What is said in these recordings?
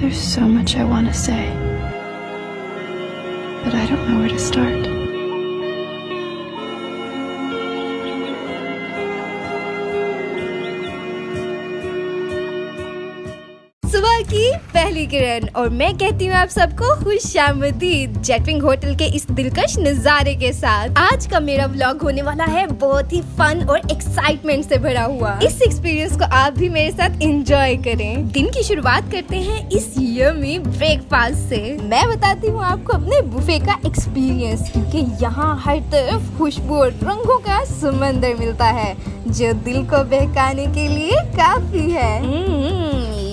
There's so much I want to say, but I don't know where to start. सुबह की पहली किरण और मैं कहती हूँ आप सबको खुशामदीद जेटविंग होटल के इस दिलकश नजारे के साथ। आज का मेरा व्लॉग होने वाला है बहुत ही फन और एक्साइटमेंट से भरा हुआ। इस एक्सपीरियंस को आप भी मेरे साथ एंजॉय करें। दिन की शुरुआत करते हैं इस यम्मी ब्रेकफास्ट से। मैं बताती हूँ आपको अपने बुफे का एक्सपीरियंस, क्योंकि यहाँ हर तरफ खुशबू और रंगों का समंदर मिलता है जो दिल को बहकाने के लिए काफी है।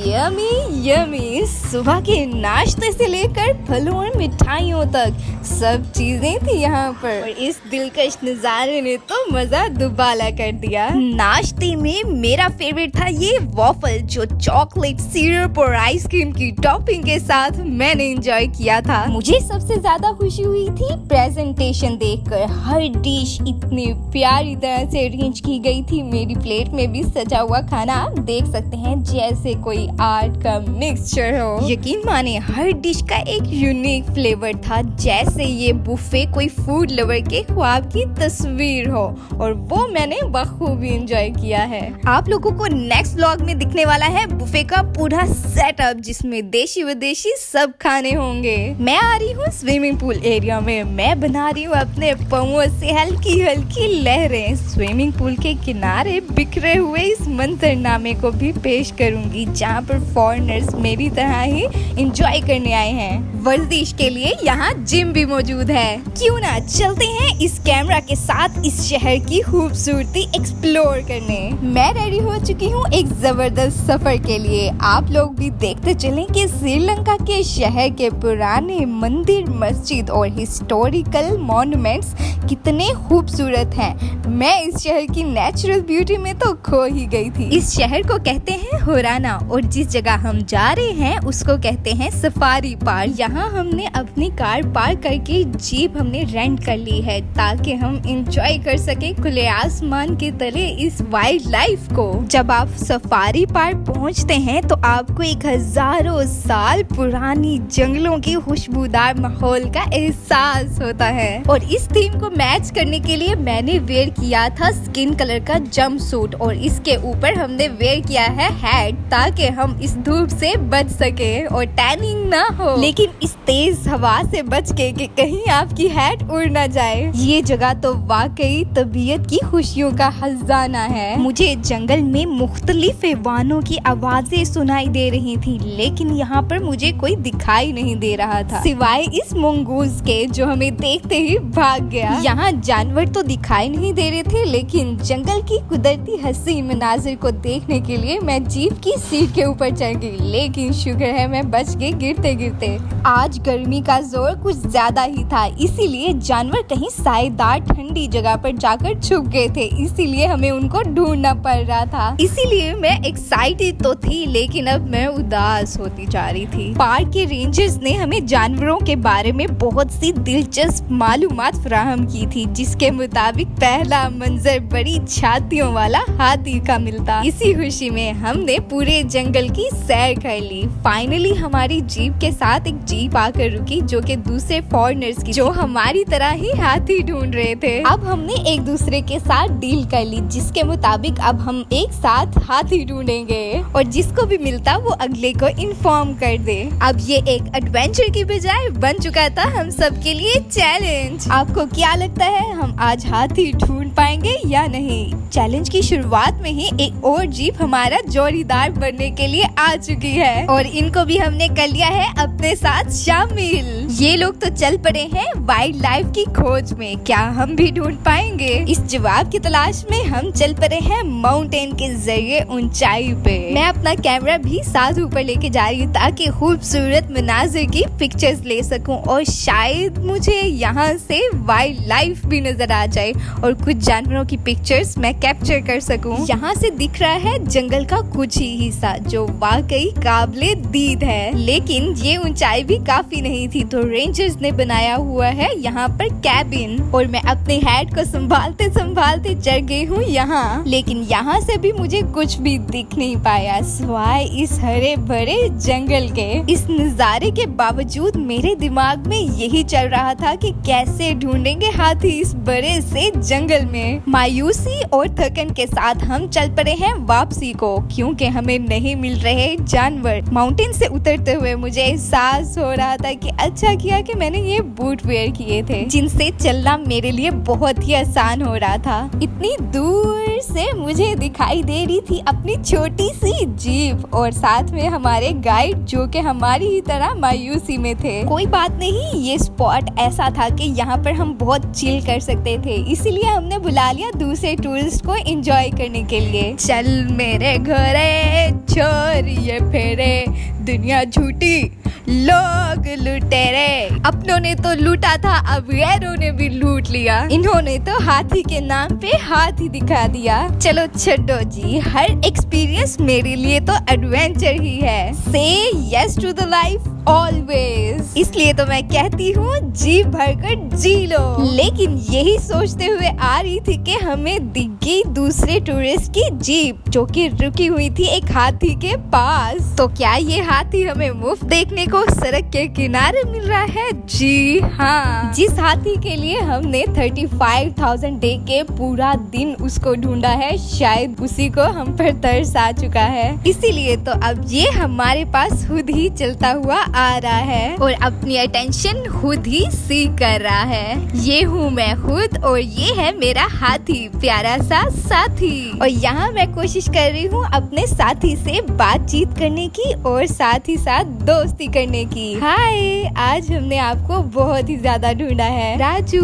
यमी यमी, सुबह के नाश्ते से लेकर फलों और मिठाइयों तक सब चीजें थी यहाँ पर और इस दिलकश नजारे ने तो मजा दुबाला कर दिया। नाश्ते में मेरा फेवरेट था ये वॉफल जो चॉकलेट सिरप और आइसक्रीम की टॉपिंग के साथ मैंने एंजॉय किया था। मुझे सबसे ज्यादा खुशी हुई थी प्रेजेंटेशन देखकर। हर डिश इतनी प्यारी तरह से अरेंज की गई थी। मेरी प्लेट में भी सजा हुआ खाना आप देख सकते हैं जैसे कोई आर्ट का मिक्सचर हो। यकीन माने हर डिश का एक यूनिक फ्लेवर था, जैसे ये बुफे कोई फूड लवर के ख्वाब की तस्वीर हो, और वो मैंने बखूबी एंजॉय किया है। आप लोगों को नेक्स्ट व्लॉग में दिखने वाला है बुफे का पूरा सेटअप, जिसमें देशी विदेशी सब खाने होंगे। मैं आ रही हूँ स्विमिंग पूल एरिया में। मैं बना रही हूँ अपने पाँवों से हल्की हल्की लहरें। स्विमिंग पूल के किनारे बिखरे हुए इस मंजरनामे को भी पेश करूंगी, जहाँ पर फॉरेनर्स मेरी तरह ही एंजॉय करने आए हैं। वर्जिश के लिए यहाँ जिम भी मौजूद है। क्यों ना चलते हैं इस कैमरा के साथ इस शहर की खूबसूरती एक्सप्लोर करने। मैं रेडी हो चुकी हूँ एक जबरदस्त सफर के लिए। आप लोग भी देखते चलें कि श्रीलंका के शहर के पुराने मंदिर, मस्जिद और हिस्टोरिकल मॉन्यूमेंट्स कितने खूबसूरत हैं। मैं इस शहर की नेचुरल ब्यूटी में तो खो ही गई थी। इस शहर को कहते हैं हुराना और जिस जगह हम जा रहे हैं उसको कहते हैं सफारी पार्क। यहाँ हमने अपनी कार पार्क करके जीप हमने रेंट कर ली है ताकि हम एंजॉय कर सके खुले आसमान के तले इस वाइल्ड लाइफ को। जब आप सफारी पार्क पहुँचते हैं तो आपको एक हजारों साल पुरानी जंगलों की खुशबूदार माहौल का एहसास होता है। और इस थीम को मैच करने के लिए मैंने वेयर किया था स्किन कलर का जंप सूट और इसके ऊपर हमने वेयर किया है हैट, ताकि हम इस धूप से बच सके और टैनिंग ना हो, लेकिन इस तेज हवा से बच के कि कहीं आपकी हैट उड़ ना जाए। ये जगह तो वाकई तबीयत की खुशियों का खजाना है। मुझे जंगल में मुख्तलिफ हैवानों की आवाजें सुनाई दे रही थी, लेकिन यहाँ पर मुझे कोई दिखाई नहीं दे रहा था सिवाय इस मंगूज के जो हमें देखते ही भाग गया। यहाँ जानवर तो दिखाई नहीं दे रहे थे, लेकिन जंगल की कुदरती हसीन मनाजिर को देखने के लिए मैं जीप की सीट के ऊपर चढ़ गई, लेकिन शुक्र है मैं बच गई गिरते गिरते। आज गर्मी का जोर कुछ ज्यादा ही था, इसीलिए जानवर कहीं सायेदार ठंडी जगह पर जाकर छुप गए थे, इसीलिए हमें उनको ढूंढना पड़ रहा था। इसीलिए मैं एक्साइटेड तो थी, लेकिन अब मैं उदास होती जा रही थी। पार्क के रेंजर्स ने हमें जानवरों के बारे में बहुत सी दिलचस्प मालूमात फराहम की थी, जिसके मुताबिक पहला मंजर बड़ी छातियों वाला हाथी का मिलता। इसी खुशी में हमने पूरे जंगल की सैर कर ली। फाइनली हमारी जीप के साथ एक जीप आकर रुकी जो कि दूसरे फॉरेनर्स की जो हमारी तरह ही हाथी ढूंढ रहे थे। अब हमने एक दूसरे के साथ डील कर ली, जिसके मुताबिक अब हम एक साथ हाथी ढूंढेंगे और जिसको भी मिलता वो अगले को इन्फॉर्म कर दे। अब ये एक एडवेंचर की बजाय बन चुका था हम सब के लिए चैलेंज। आपको क्या लगता है हम आज हाथी ढूंढ पाएंगे या नहीं? चैलेंज की शुरुआत में ही एक और जीप हमारा जोड़ीदार बनने के लिए आ चुकी है और इनको भी हमने कर लिया है अपने साथ शामिल। ये लोग तो चल पड़े हैं वाइल्ड लाइफ की खोज में। क्या हम भी ढूंढ पाएंगे? इस जवाब की तलाश में हम चल पड़े हैं माउंटेन के जरिए ऊंचाई पे। मैं अपना कैमरा भी साथ ऊपर लेके जा रही हूँ ताकि खूबसूरत मनाजिर की पिक्चर्स ले सकूं और शायद मुझे यहाँ से वाइल्ड लाइफ भी नजर आ जाए और कुछ जानवरों की पिक्चर्स मैं कैप्चर कर सकूं। यहाँ से दिख रहा है जंगल का कुछ ही हिस्सा जो वाकई काबिले दीद है। लेकिन ये ऊंचाई भी काफी नहीं थी, तो रेंजर्स ने बनाया हुआ है यहाँ पर कैबिन, और मैं अपने हेड को संभालते संभालते चढ़ गई हूँ यहाँ। लेकिन यहाँ से भी मुझे कुछ भी दिख नहीं पाया सिवाय इस हरे भरे जंगल के। इस नजारे के बावजूद मेरे दिमाग में यही चल रहा था कि कैसे ढूंढेंगे हाथी इस बड़े से जंगल में। मायूसी और थकन के साथ हम चल पड़े हैं वापसी को, क्योंकि हमें नहीं मिल रहे जानवर। माउंटेन से उतरते हुए मुझे एहसास हो रहा था कि अच्छा किया कि मैंने ये बूट वेयर किए थे, जिनसे चलना मेरे लिए बहुत ही आसान हो रहा था। इतनी दूर से मुझे दिखाई दे रही थी अपनी छोटी सी जीप, और साथ में हमारे गाइड जो कि हमारी ही तरह मायूसी में थे। कोई बात नहीं, ये स्पॉट ऐसा था कि यहाँ पर हम बहुत चिल कर सकते थे, इसीलिए हमने बुला लिया दूसरे टूरिस्ट को एंजॉय करने के लिए। चल मेरे घरे छोड़ ये फेरे, दुनिया झूठी लोग लुटेरे। अपनों ने तो लूटा था, अब गैरों ने भी लूट लिया। इन्होंने तो हाथी के नाम पे हाथी दिखा दिया। चलो छोड़ो जी, हर एक्सपीरियंस मेरे लिए तो एडवेंचर ही है। Say yes to the life always. इसलिए तो मैं कहती हूँ जी भरकर जी लो। लेकिन यही सोचते हुए आ रही थी कि हमें दिख गई दूसरे टूरिस्ट की जीप, जो कि रुकी हुई थी एक हाथी के पास। तो क्या ये हाथी हमें मुफ्त देखने को सड़क के किनारे मिल रहा है? जी हाँ, जिस हाथी के लिए हमने 35,000 डे के पूरा दिन उसको ढूंढा है, शायद उसी को हम पर तरस आ चुका है। इसीलिए तो अब ये हमारे पास खुद ही चलता हुआ आ रहा है और अपनी अटेंशन खुद ही सीख कर रहा है। ये हूँ मैं खुद, और ये है मेरा हाथी, प्यारा सा साथी। और यहाँ मैं कोशिश कर रही हूँ अपने साथी से बातचीत करने की और साथ ही साथ दोस्ती करने की। हाय, आज हमने आपको बहुत ही ज्यादा ढूंढा है। राजू,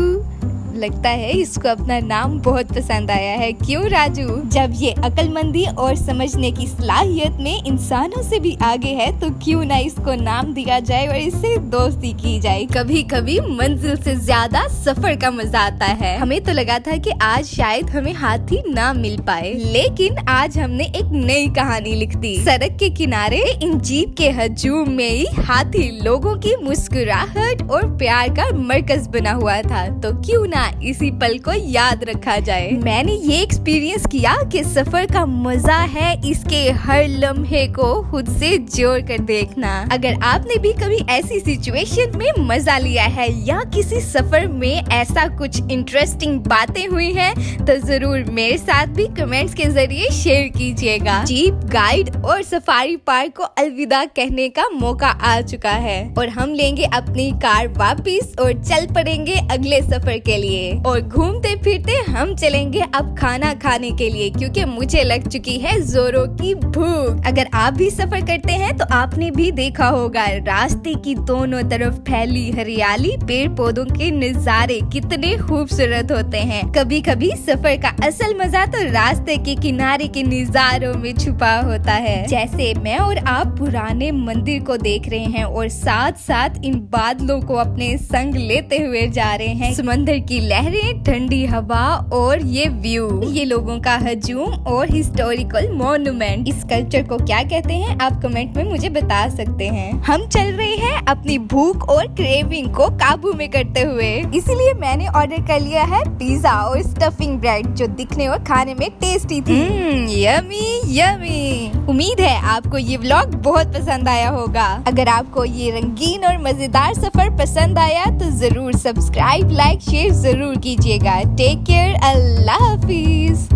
लगता है इसको अपना नाम बहुत पसंद आया है। क्यों राजू? जब ये अक्लमंदी और समझने की सलाहियत में इंसानों से भी आगे है, तो क्यों ना इसको नाम दिया जाए और इससे दोस्ती की जाए। कभी कभी मंजिल से ज्यादा सफर का मजा आता है। हमें तो लगा था कि आज शायद हमें हाथी ना मिल पाए, लेकिन आज हमने एक नई कहानी लिख दी। सड़क के किनारे इन जीप के हजूम में ही हाथी लोगों की मुस्कुराहट और प्यार का मरकज बना हुआ था। तो क्यों ना इसी पल को याद रखा जाए। मैंने ये एक्सपीरियंस किया कि सफर का मजा है इसके हर लम्हे को खुद से जोड़ कर देखना। अगर आपने भी कभी ऐसी सिचुएशन में मजा लिया है या किसी सफर में ऐसा कुछ इंटरेस्टिंग बातें हुई हैं, तो जरूर मेरे साथ भी कमेंट्स के जरिए शेयर कीजिएगा। जीप गाइड और सफारी पार्क को अलविदा कहने का मौका आ चुका है, और हम लेंगे अपनी कार वापिस और चल पड़ेंगे अगले सफर के लिए। और घूमते फिरते हम चलेंगे अब खाना खाने के लिए, क्योंकि मुझे लग चुकी है जोरों की भूख। अगर आप भी सफर करते हैं तो आपने भी देखा होगा रास्ते की दोनों तरफ फैली हरियाली, पेड़ पौधों के नजारे कितने खूबसूरत होते हैं। कभी कभी सफर का असल मजा तो रास्ते के किनारे के नजारों में छुपा होता है। जैसे मैं और आप पुराने मंदिर को देख रहे हैं और साथ साथ इन बादलों को अपने संग लेते हुए जा रहे हैं। समंदर की लहरें, ठंडी हवा और ये व्यू, ये लोगों का हजूम और हिस्टोरिकल मॉन्यूमेंट। इस कल्चर को क्या कहते हैं आप कमेंट में मुझे बता सकते हैं। हम चल रहे हैं अपनी भूख और क्रेविंग को काबू में करते हुए, इसलिए मैंने ऑर्डर कर लिया है पिज्जा और स्टफिंग ब्रेड, जो दिखने और खाने में टेस्टी थी। Yummy yummy. उम्मीद है आपको ये व्लॉग बहुत पसंद आया होगा। अगर आपको ये रंगीन और मजेदार सफर पसंद आया तो जरूर सब्सक्राइब, लाइक, शेयर जरूर कीजिएगा। टेक केयर, अल्लाह हाफिज।